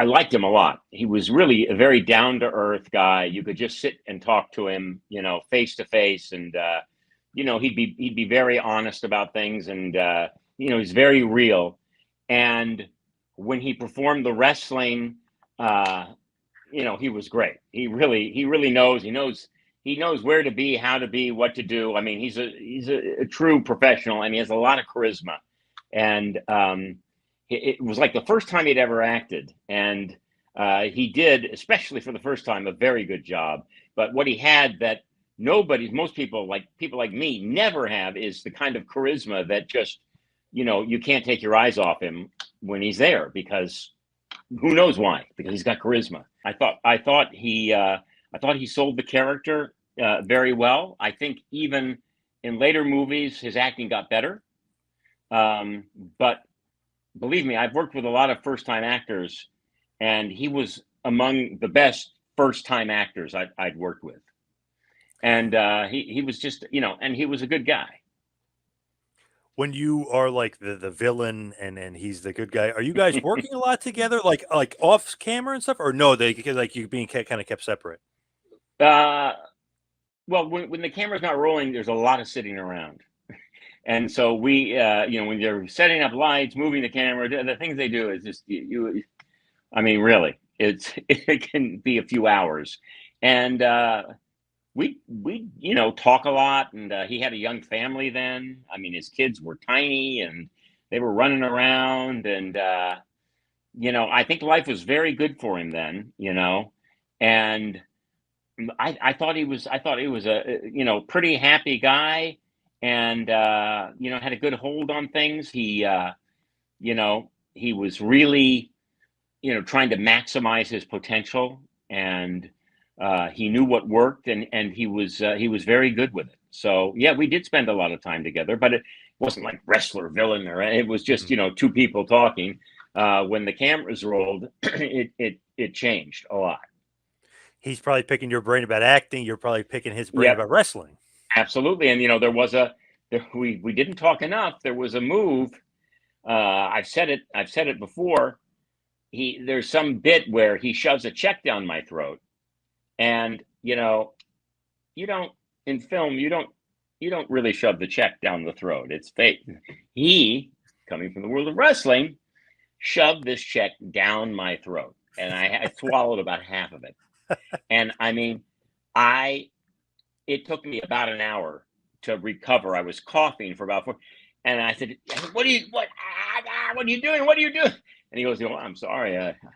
I liked him a lot. He was really a very down to earth guy. You could just sit and talk to him, face to face, and he'd be very honest about things, and he's very real. And when he performed the wrestling, uh, he was great. He really knows where to be, how to be, what to do. I mean, he's a true professional, and he has a lot of charisma. And it was like the first time he'd ever acted, and he did, especially for the first time, a very good job. But what he had that most people like me never have is the kind of charisma that just you can't take your eyes off him when he's there, because who knows why? Because he's got charisma. I thought he sold the character very well. I think even in later movies, his acting got better. But believe me, I've worked with a lot of first-time actors, and he was among the best first-time actors I'd worked with. And he was just, and he was a good guy. When you are like the villain and he's the good guy, are you guys working a lot together, like off camera and stuff, or no? They like you being kind of kept separate. Uh, well, when the camera's not rolling, there's a lot of sitting around. And so we, when they're setting up lights, moving the camera, the things they do is just I mean, really, it can be a few hours, and we talk a lot. And he had a young family then. I mean, his kids were tiny, and they were running around, and I think life was very good for him then. And I thought he was a pretty happy guy, and had a good hold on things. He was really trying to maximize his potential, and he knew what worked, and he was very good with it. So yeah, we did spend a lot of time together, but it wasn't like wrestler villain, or it was just two people talking. When the cameras rolled, it changed a lot. He's probably picking your brain about acting. You're probably picking his brain Yeah, about wrestling. absolutely. And we didn't talk enough. There was a move. I've said it before. There's some bit where he shoves a check down my throat, and you don't in film you don't really shove the check down the throat. It's fake. He, coming from the world of wrestling, shoved this check down my throat, and I swallowed about half of it. And I mean, I it took me about an hour to recover. I was coughing for about four, and I said, "What are you doing? What are you doing?" And he goes, "Oh, I'm sorry.